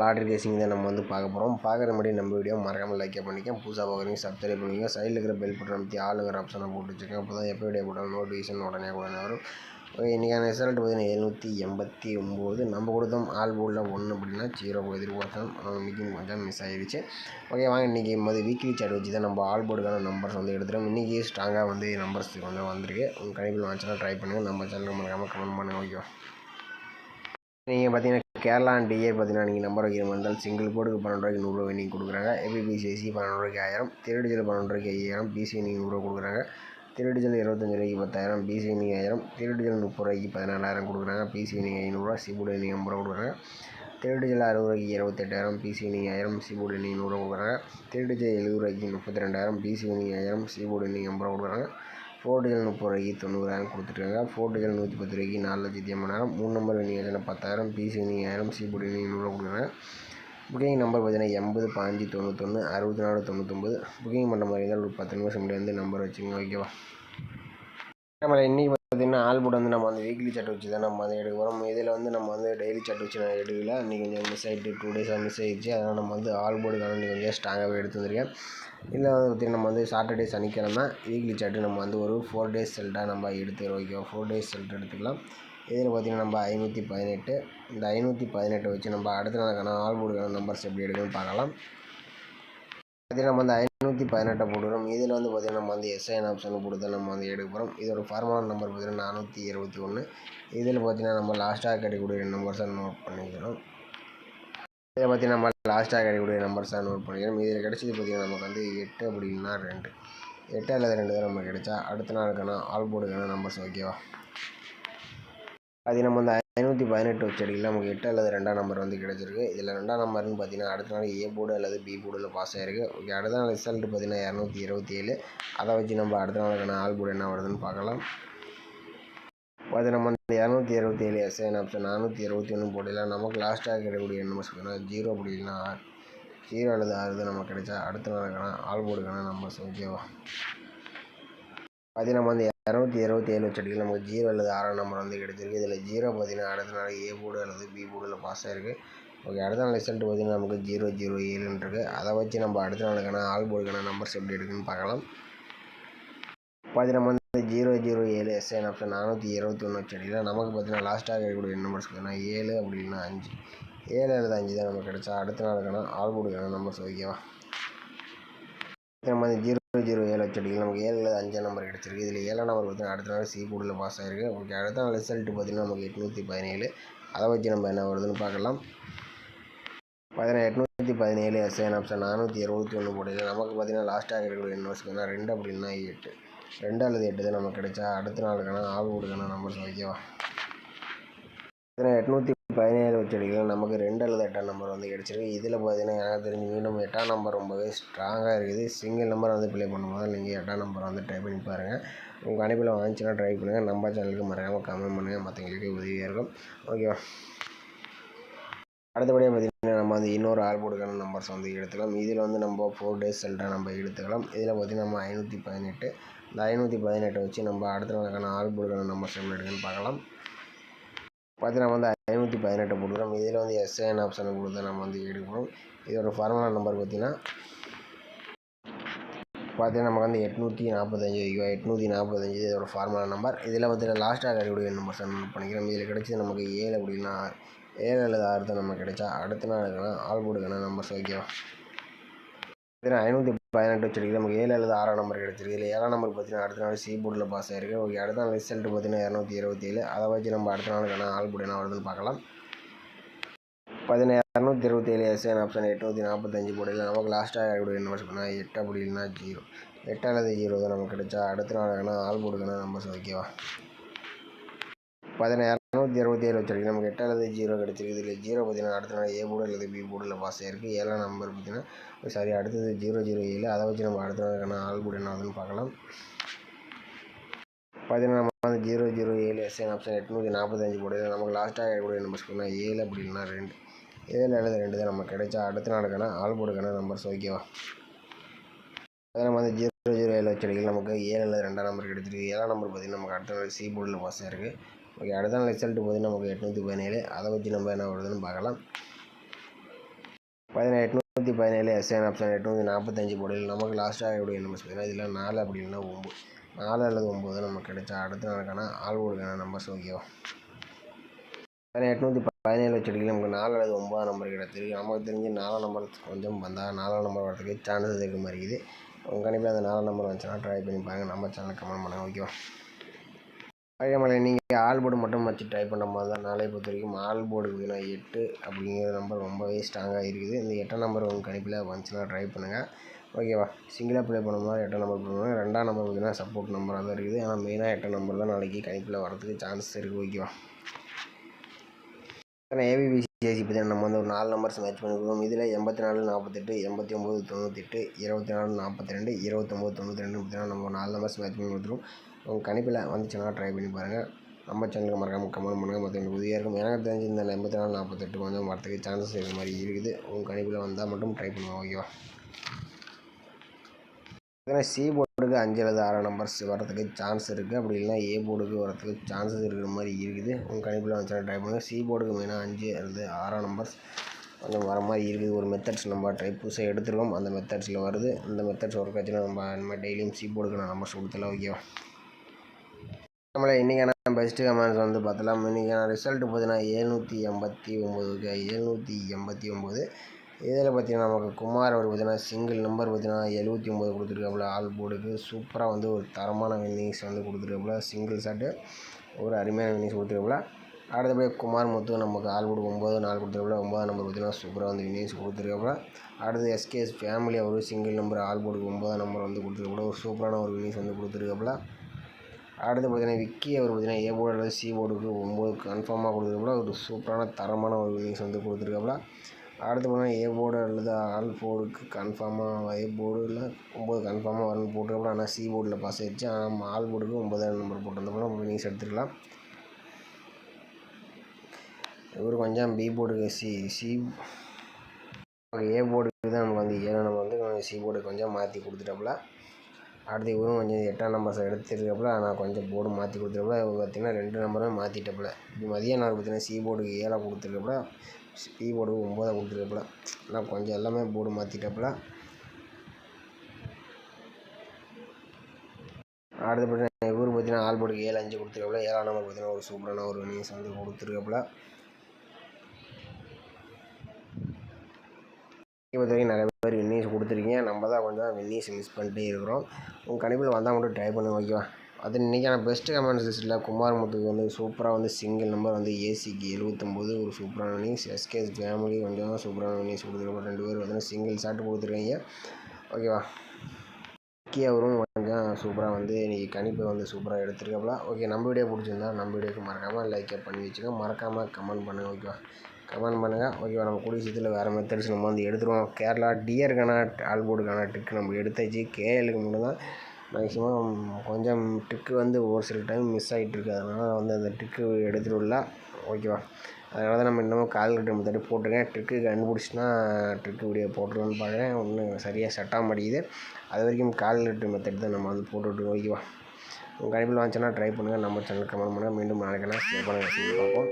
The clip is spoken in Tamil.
லாட்ரி ரேசிங் தான் நம்ம பார்க்க போகிறோம். பார்க்குற முன்னாடி நம்ம வீடியோ மறக்காமல் லைக் பண்ணிக்கோங்க. புதுசாக பார்க்குறீங்க சப்ஸ்கிரைப் பண்ணுவீங்க. சைடில் இருக்கிற பெல் பட்டன் அமைத்தி ஆளுங்கிற ஆப்ஷனை போட்டு வச்சுக்கோங்க. அப்போ தான் எப்போ வீடியோ போட்டாலும் நோட்டிஃபிகேஷன் உடனே வரும். ஓகே, இன்றைக்கான ரிசல்ட் பார்த்தீங்கன்னா 789. நம்ம கொடுத்தோம் ஆல் போர்டில் 1 அப்படின்னா 0 எதிர்பார்த்தோம். இன்றைக்கும் கொஞ்சம் மிஸ் ஆகிடுச்சு. ஓகே, வாங்க இன்றைக்கி வீக்லி சார்ட் வச்சு தான் நம்ம ஆல் போர்டுக்கான நம்பர்ஸ் எடுத்துகிறோம். இன்றைக்கி ஸ்ட்ராங்காக நம்பர்ஸ் கொஞ்சம் வந்திருக்கு. உங்கள் கணிப்பில் வாங்கினா ட்ரை பண்ணுங்கள். நம்ம சேனல் மறக்காமல் கமெண்ட் பண்ணுங்கள். ஓகே, நீங்கள் பார்த்தீங்கன்னா கேரளா அண்ட் டிஏ பார்த்தீங்கன்னா நீங்கள் நம்பர் வைக்கிற மாதிரி இருந்தால் சிங்கிள் போர்டுக்கு 12 ரூபாய்க்கு 100 ரூபா நீங்கள் கொடுக்குறாங்க. ஏபிபிசிஎஸ்சி 12 ரூபாய்க்கு 1000, திருடிஜல் 12 ரூபாய்க்கு 5000, பிசி நீங்கள் 100 ரூபா கொடுக்குறாங்க. திருடிஜல் 25 ரூபாய்க்கு 10,000, பிசி நீங்கள் 1000, திருடிஜல் 30 ரூபாய்க்கு 14,000 கொடுக்குறாங்க. பிசி நீங்கள் 500 சிபோர்டு நீங்கள் 50 ரூபா கொடுக்குறாங்க. திருடிஜல் 60 ரூபாய்க்கு 28,000, பிசி நீங்கள் 1000, சிபோர்டு நீங்கள் 100 ரூபா கொடுக்குறாங்க. திருடிஜல் 70 ரூபாய்க்கு 32,000, பிசி நீங்கள் 1000, சிபோர்டு நீங்கள் 50 ரூபா கொடுக்குறாங்க. 4 டிஜல் 30 ரூபாய்க்கு 90,000 கொடுத்துருக்காங்க. 4 டிஜல் 110 ரூபாய்க்கு 4,80,000, 3 நம்பர் நீங்கள் 10,000, பிசி நீங்கள் 1000, சிபோர்டு நீங்கள் 100 ரூபா கொடுக்குறாங்க. புக்கிங் நம்பர் பார்த்தீங்கன்னா 80 15 91 64 99. புக்கிங் பண்ணுற மாதிரி இருந்தால் ஒரு 10 நிமிஷம் முன்னாடி நம்பர் வச்சுங்க. ஓகேவா, நம்ம இன்றைக்கி பார்த்தீங்கன்னா ஆல் போர்டு நம்ம வீக்லி சார்ட் வச்சு தான் நம்ம எடுக்க போகிறோம். இதில் நம்ம டெய்லி சார்ட் வச்சு நான் எடுக்கல. இன்றைக்கி கொஞ்சம் மிஸ் ஆகிட்டு 2 டேஸாக மிஸ் ஆகிடுச்சு. அதனால் நம்ம ஆல் போர்டுக்கான இன்றைக்கி கொஞ்சம் ஸ்ட்ராங்காகவே எடுத்து வந்திருக்கேன். இதில் பார்த்திங்கன்னா நம்ம சாட்டர்டே சனிக்கிழமை வீக்லி சார்ட்டு நம்ம ஒரு 4 டேஸ் செல்ட்டாக நம்ம எடுத்துக்கிறோம். ஓகேவா, 4 டேஸ் செல்ட் எடுத்துக்கலாம். இதில் பார்த்திங்கன்னா நம்ம 518, இந்த 518 வச்சு நம்ம அடுத்த நாளுக்கான ஆல் போர்டுக்கான நம்பர்ஸ் எப்படி எடுக்கணும்னு பார்க்கலாம். பார்த்திங்கன்னா நம்ம 518 போடுறோம். இதில் பார்த்திங்கன்னா நம்ம எஸ்ஐன் ஆப்ஷன் கொடுத்து நம்ம எடுக்க போகிறோம். இதோட ஃபார்முலா நம்பர் பார்த்திங்கன்னா 421. இதில் பார்த்திங்கன்னா நம்ம லாஸ்ட்டாக கிடைக்கக்கூடிய நம்பர்ஸை நோட் பண்ணிக்கிறோம். இதில் பார்த்திங்கன்னா நம்ம லாஸ்ட்டாக கிடைக்கக்கூடிய நம்பர்ஸாக நோட் பண்ணிக்கிறோம். இதில் கிடச்சது பார்த்திங்கன்னா நமக்கு 8 அப்படின்னா 2, 8 அல்லது 2 தான் நமக்கு கிடைச்சா அடுத்த நாளுக்கான ஆல் போர்டுக்கான நம்பர்ஸ். ஓகேவா, அது நம்ம 518 வச்சு அடிக்கலாம். நமக்கு 8 அல்லது 2ஆம் நம்பர் கிடச்சிருக்கு. இதில் 2ஆம் நம்பர்னு பார்த்தீங்கன்னா அடுத்த நாள் ஏ போர்டு அல்லது பி போர்டில் பாஸ் ஆகிருக்கு. ஓகே, அடுத்த நாள் ரிசல்ட் பார்த்தீங்கன்னா 227. அதை வச்சு நம்ம அடுத்த நாளுக்கான ஆல் போர்டு என்ன வருதுன்னு பார்க்கலாம். அது நம்ம 227 எஸ்ஐன் ஆப்ஷன் 421 போடலாம். நமக்கு லாஸ்ட்டாக கிடைக்கக்கூடிய நம்பர்ஸ் பார்த்தீங்கன்னா 0 அப்படி இல்லைன்னா 0 அல்லது 6 தான் நமக்கு கிடைச்சா அடுத்த நாளுக்கான ஆல் போர்டுக்கான நம்பர்ஸ். ஓகேவா, அது நம்ம 227 வச்சு அடிக்கலாம். நமக்கு 0 அல்லது 6ஆம் நம்பர் கிடச்சிருக்கு. இதில் 0 பார்த்தீங்கன்னா அடுத்த நாள் ஏ போர்டு அல்லது பி போர்டில் பாஸ் ஆகிருக்கு. ஓகே, அடுத்த நாள் ரிசல்ட் பார்த்தீங்கன்னா நமக்கு 007 இருக்குது. அதை வச்சு நம்ம அடுத்த நாளுக்கான ஆல் போர்டுக்கான நம்பர்ஸ் எப்படி எடுக்குன்னு பார்க்கலாம். பார்த்து நம்ம 007 எஸ்ஐன் ஆப்ஷன் 421 வச்சு அடிக்கலாம். நமக்கு பார்த்தீங்கன்னா லாஸ்ட்டாக இருக்கக்கூடிய நம்பர்ஸ் பார்த்தீங்கன்னா 7 அப்படி இல்லைன்னா 5, 7 அல்லது 5 தான் நமக்கு கிடைச்சா அடுத்த நாளுக்கான ஆல் போர்டுக்கான நம்பர்ஸ். ஓகேவா, நம்ம 007 வச்சு அடிக்கலாம். நமக்கு 7 அல்லது 5ஆம் நம்பர் கிடச்சிருக்கு. இதில் 7ஆம் நம்பர் பார்த்தீங்கன்னா அடுத்த நாள் சி போர்டில் பாஸ் ஆகிருக்கு. ஓகே, அடுத்த நாள் ரிசல்ட் பார்த்தீங்கன்னா நமக்கு 817. அதை வச்சு நம்ம என்ன வருதுன்னு பார்க்கலாம். பார்த்தீங்கன்னா 817 எஸ்ஐன் ஆப்ஷன் 421 போடல. நமக்கு பார்த்தீங்கன்னா லாஸ்ட்டாக இருக்கக்கூடிய நம்பர்ஸ் பார்த்தீங்கன்னா 2 அப்படின்னா 8, 2 அல்லது 8 தான் நமக்கு கிடைச்சா அடுத்த நாளுக்கான ஆல் போர்டுக்கான நம்பர்ஸ். ஓகேவா, 817 வச்சு அடிக்கலாம். நமக்கு 2 அல்லது 8ஆம் நம்பர் கிடச்சிருக்கு. இதில் பார்த்தீங்கன்னா எனக்கு தெரிஞ்சு மீண்டும் 8ஆம் நம்பர் ரொம்பவே ஸ்ட்ராங்காக இருக்குது. சிங்கிள் நம்பர் ப்ளே பண்ணும்போது நீங்கள் 8ஆம் நம்பர் ட்ரை பண்ணி பாருங்கள். உங்கள் கணிப்பில் வாங்கிச்சுன்னா ட்ரை பண்ணுங்கள். நம்ம சேனலுக்கு மறக்காமல் கமெண்ட் பண்ணுங்கள். மற்றவங்களுக்கு உதவியாக இருக்கும். ஓகேவா, அடுத்தபடியாக பார்த்திங்கன்னா நம்ம இன்னொரு ஆல் போர்டுக்கான நம்பர்ஸ் எடுத்துக்கலாம். இதில் நம்ம 4 டேஸ் செல்ட்டாக நம்ம எடுத்துக்கலாம். இதில் பார்த்திங்கன்னா நம்ம 518, இந்த 518 வச்சு நம்ம அடுத்த நாளுக்கான ஆல் போர்டுக்கான நம்பர்ஸ் எப்படி எடுக்குன்னு பார்க்கலாம். பார்த்தீங்கன்னா 518 போடுறோம். இதில் எஸ்ஐன் ஆப்ஷனை கொடுத்து நம்ம எடுக்கணும். இதோட ஃபார்முலா நம்பர் பார்த்தீங்கன்னா நமக்கு 845. 845 இதோட ஃபார்முலா நம்பர். இதில் பார்த்தீங்கன்னா லாஸ்ட்டாக கிடைக்கக்கூடிய நம்பர்ஸ் நோட் பண்ணிக்கிறோம். இதில் கிடைச்சது நமக்கு 7 அப்படின்னா 7 அல்லது 6 தான் நமக்கு கிடைச்சா அடுத்த நாளுக்கான ஆல் போர்டுக்கான நம்பர்ஸ். ஓகேவா, 518 வச்சு நமக்கு 7 அல்லது 6ஆம் நம்பர் கிடச்சிருக்கு. இதில் 7ஆம் நம்பர் பார்த்தீங்கன்னா அடுத்த நாள் சி போர்டில் பாஸ் ஆகிருக்கு. ஓகே, அடுத்த நாள் ரிசல்ட் பார்த்தீங்கன்னா 227. அதை வச்சு நம்ம அடுத்த நாளுக்கான ஆல் போர்டு என்ன வருதுன்னு பார்க்கலாம். பார்த்தீங்கன்னா 227 எஸ்ஐன் ஆப்ஷன் 845 போடல. நமக்கு லாஸ்ட்டாக இருக்கக்கூடிய நம்பர்ஸ் பார்த்தீங்கன்னா 8 அப்படி இல்லைன்னா 0, 8 அல்லது 0 தான் நமக்கு கிடைச்சா அடுத்த நாளுக்கான ஆல் போர்டுக்கான நம்பர்ஸ். ஓகேவா, பார்த்தீங்கன்னா 227 வச்சு நமக்கு 8 அல்லது 0 கிடச்சிருக்கு. இதில் 0 பார்த்தீங்கன்னா அடுத்த நாள் ஏ போர்டு அல்லது பி போர்டில் பாஸ் ஆகிருக்கு. 7ஆம் நம்பர் பார்த்தீங்கன்னா அடுத்தது 007. அதை வச்சு நம்ம அடுத்த நாளுக்கான ஆல் போர்டு என்ன ஆகுதுன்னு பார்க்கலாம். பார்த்தீங்கன்னா நம்ம 007 எஸ்ஐன் ஆப்ஷன் 845 போடல. நமக்கு லாஸ்ட்டாக இருக்கக்கூடிய நம்பர்ஸ் பார்த்தீங்கன்னா 7 அப்படி இல்லைன்னா 2, 7 அல்லது 2 தான் நமக்கு கிடைச்சா அடுத்த நாளுக்கான ஆல் போர்டுக்கான நம்பர்ஸ். ஓகேவா, அதை நம்ம 007 வச்சு அடிக்கலாம். நமக்கு 7 அல்லது 2ஆம் நம்பர் கிடச்சிருக்கு. 7ஆம் நம்பர் பார்த்திங்கன்னா நமக்கு அடுத்த நாள் சி போர்டில் பாஸ் ஆகிருக்கு. ஓகே, அடுத்த நாள் ரிசல்ட் பார்த்திங்கன்னா நமக்கு 817. அதை வச்சு நம்ம என்ன வருதுன்னு பார்க்கலாம். 817 எஸ்ஏன் ஆப்ஷன் 845 போடையில் நமக்கு லாஸ்ட்டாக எப்படி நம்பர்ஸ் பார்த்தீங்கன்னா இதில் 4 அப்படி இல்லைன்னா 9 4 அல்லது 9 நமக்கு கிடைச்சா அடுத்த நாளுக்கான ஆல்போர்டுக்கான நம்பர்ஸ் ஓகேவா. 817 வச்சுட்டிங்கன்னா நமக்கு 4 அல்லது 9 நம்பர் கிடைச்சிருக்கு. நமக்கு தெரிஞ்சு 4 நம்பர் கொஞ்சம் வந்தால் 4 நம்பர் வரதுக்கு சான்சஸ் இருக்க மாதிரி இருக்குது. உங்கள் கண்டிப்பாக அந்த 4 நம்பர் வந்துச்சுன்னா ட்ரை பண்ணி பாருங்கள். நம்ம சேனல் கமெண்ட் பண்ணுங்கள் ஓகேவா. அதே மாதிரி நீங்கள் ஆல் போர்டு மட்டும் வச்சு ட்ரை பண்ணுற மாதிரி தான் நாளை பொறுத்த வரைக்கும் ஆல் போர்டு பார்த்தீங்கன்னா 8 அப்படிங்கிற நம்பர் ரொம்பவே ஸ்ட்ராங்காக இருக்குது. இந்த 8 நம்பர் உங்கள் கணிப்பில் வந்துச்சுன்னா ட்ரை பண்ணுங்கள் ஓகேவா. சிங்கிளாக ப்ளே பண்ண மாதிரி 8 நம்பர் பண்ணுவாங்க. 2ஆம் நம்பர் பார்த்தீங்கன்னா சப்போர்ட் நம்பராக தான் இருக்குது. ஆனால் மெயினாக 8 நம்பர் தான் நாளைக்கு கணிப்பில் வரதுக்கு சான்ஸ் இருக்குது ஓகேவா. ஏபிபிசிஎஸ்சி பார்த்தீங்கன்னா நம்ம வந்து ஒரு 4 நம்பர்ஸ் மேட்ச் பண்ணிருக்கோம். இதில் 84 48 89 98 24 42 29 92 பார்த்தீங்கன்னா நம்ம 4 நம்பர்ஸ் மேட்ச் பண்ணி கொடுத்துருவோம். உங்கள் கணிப்பில் வந்துச்சுன்னா ட்ரை பண்ணி பாருங்கள். நம்ம சேனலுக்கு மறக்காமல் கமெண்ட் பண்ணுங்கள். மற்றவங்களுக்கு உதவியாக இருக்கும். எனக்கு தெரிஞ்சு இந்த 84 48 கொஞ்சம் வரத்துக்கு சான்சஸ் இருக்கிற மாதிரி இருக்குது. உங்கள் கணிப்பில் வந்தால் மட்டும் ட்ரை பண்ணுவோம் ஓகேவா. சி போர்டுக்கு 5 அல்லது 6 நம்பர்ஸ் வரதுக்கு சான்ஸ் இருக்குது. அப்படி இல்லைனா ஏ போர்டுக்கு வரதுக்கு சான்சஸ் இருக்கிற மாதிரி இருக்குது. உங்கள் கணிப்பில் வந்துச்சுன்னா ட்ரை பண்ணுங்கள். சி போர்டுக்கு மெயினாக 5 அல்லது 6 நம்பர்ஸ் கொஞ்சம் வர மாதிரி இருக்குது. ஒரு மெத்தட்ஸ் நம்ம ட்ரை புதுசாக எடுத்துருக்கோம். அந்த மெத்தட்ஸில் வருது. அந்த மெத்தட்ஸ் ஒர்க் ஆச்சுன்னா நம்ம இந்த மாதிரி டெய்லியும் சி போர்டுக்கு நான் நம்பர்ஸ் கொடுத்துலாம் ஓகேவா. நம்மள இன்றைக்கான பெஸ்ட்டு கமெண்ட்ஸ் வந்து பார்த்தலாம். இன்றைக்கான ரிசல்ட்டு பார்த்தீங்கன்னா 789 789. இதில் பார்த்தீங்கன்னா நமக்கு குமார் அவர் பார்த்தீங்கன்னா சிங்கிள் நம்பர் பார்த்தீங்கன்னா 79 கொடுத்துருக்காப்புல. ஆல் போர்டுக்கு சூப்பராக வந்து ஒரு தரமான வின்னிங்ஸ் வந்து கொடுத்துருக்காப்புல. சிங்கிள் ஷாட்டு ஒரு அருமையான வின்னிங்ஸ் கொடுத்துருக்காப்புல. அடுத்தபடி குமார் முத்து நமக்கு ஆல் போர்டு 9 4 கொடுத்துருக்காப்புல. 9ஆம் நம்பர் பார்த்தீங்கன்னா சூப்பராக வந்து வின்னிங்ஸ் கொடுத்துருக்காப்புல. அடுத்து எஸ்கேஎஸ் ஃபேமிலி அவர் சிங்கிள் நம்பர் ஆல் போர்டுக்கு 9ஆம் நம்பர் வந்து கொடுத்துருக்காப்புல. ஒரு சூப்பரான ஒரு வின்னிங்ஸ் வந்து கொடுத்துருக்காப்புல. அடுத்து பார்த்தீங்கன்னா விக்கி அவர் பார்த்தீங்கன்னா ஏ போர்டு அல்லது சி போர்டுக்கு 9 கன்ஃபார்மாக கொடுத்துருக்காப்புல. ஒரு சூப்பரான தரமான ஒரு வின்னிங்ஸ் வந்து கொடுத்துருக்காப்புல. அடுத்து பார்த்தீங்கன்னா ஏ போர்டு அல்லது ஆல் போர்டுக்கு கன்ஃபார்மாக ஏ போர்டில் 9 கன்ஃபார்மாக வரணும்னு போட்டிருக்காப்புல. ஆனால் சி போர்டில் பாஸ் ஆயிடுச்சு. ஆனால் ஆல் போர்டுக்கு 9ஆம் நம்பர் போட்டிருந்தப்போ வின்னிங்ஸ் எடுத்துக்கலாம். இவர் கொஞ்சம் பி போர்டுக்கு ஏ போர்டுக்கு தான் நமக்கு வந்து 7 நம்பர் வந்து சி போர்டுக்கு கொஞ்சம் மாற்றி கொடுத்துட்டாப்புல. அடுத்து இவரும் கொஞ்சம் 8ஆம் நம்பர்ஸை எடுத்துருக்காப்புல. ஆனால் கொஞ்சம் போர்டு மாற்றி கொடுத்துருக்காப்புல. இவர் பார்த்திங்கன்னா 2 நம்பருமே மாற்றிட்டாப்புல. இப்போ மதியம் நாள் பார்த்திங்கன்னா சி போர்டுக்கு 7 கொடுத்துருக்காப்புல. பி போர்டுக்கு 9 கொடுத்துருக்காப்புல. ஆனால் கொஞ்சம் எல்லாமே போர்டு மாற்றிட்டாப்புல. அடுத்து பார்த்தீங்கன்னா இவர் பார்த்திங்கன்னா ஆல் போர்டுக்கு 7 5 கொடுத்துருக்காப்புல. 7ஆம் நம்பர் பார்த்திங்கன்னா ஒரு சூப்பரான ஒரு வின்னிங்ஸ் வந்து கொடுத்துருக்காப்புல. இப்போ வரைக்கும் நிறைய பேர் வின்னிங்ஸ் கொடுத்துருக்கீங்க. நம்ம தான் கொஞ்சம் வின்னிங்ஸ் மிஸ் பண்ணிட்டே இருக்கிறோம். உங்கள் கணிப்பில் வந்தால் மட்டும் ட்ரை பண்ணுங்க ஓகேவா. அது இன்றைக்கான பெஸ்ட்டு கமெண்ட்ஸ் லிஸ்ட்டில் குமார் முத்துக்கு வந்து சூப்பராக வந்து சிங்கிள் நம்பர் வந்து ஏசிக்கு 79 ஒரு சூப்பரான வின்னிங்ஸ். எஸ்கேஎஸ் ஃபேமிலி கொஞ்சம் சூப்பரான வின்னிங்ஸ் கொடுத்துருக்காங்க. 2 பேர் வந்து சிங்கிள் ஷாட் கொடுத்துருக்கீங்க ஓகேவா. விக்கி அவரும் கொஞ்சம் சூப்பராக வந்து இன்றைக்கி கணிப்பை வந்து சூப்பராக எடுத்துருக்காப்புல. ஓகே, நம்ம வீடியோ பிடிச்சிருந்தா நம்ம வீடியோக்கு மறக்காமல் லைக் பண்ணி வச்சுக்கோங்க. மறக்காமல் கமெண்ட் பண்ணுங்கள் ஓகேவா. கமெண்ட் பண்ணுங்கள் ஓகேவா. நம்ம கூடிய சீக்கிரத்தில் வேறு மெத்தட்ஸ் நம்ம வந்து எடுத்துருவோம். கேரளா டியருக்கான ஆல் போர்டுக்கான ட்ரிக் நம்ம எடுத்தாச்சு. கேஎலுக்கு மட்டும் தான் மேக்ஸிமம் கொஞ்சம் ட்ரிக்கு வந்து ஒரு சில டைம் மிஸ் ஆகிட்டுருக்கு. அதனால் வந்து அந்த ட்ரிக்கு எடுத்துகிட்டு வரல ஓகேவா. அதனால தான் நம்ம இன்னமும் கால்குலேட்டர் மெத்தட் போட்டிருக்கேன். ட்ரிக்கு கண்டுபிடிச்சின்னா ட்ரிக்கு வீடியோ போட்டுருவோன்னு பார்க்குறேன். ஒன்றும் சரியாக செட் ஆக மாட்டேங்குது. அது வரைக்கும் கால்குலேட்டர் மெத்தட் தான் நம்ம வந்து போட்டுவிட்ருக்கோம் ஓகேவா. உங்கள் கணிப்பில் வந்துச்சுன்னா ட்ரை பண்ணுங்கள். நம்ம சேனல் கமெண்ட் பண்ணுங்கள். மீண்டும் நாளைக்கு ஷேர் பண்ணுங்கள் பார்ப்போம்.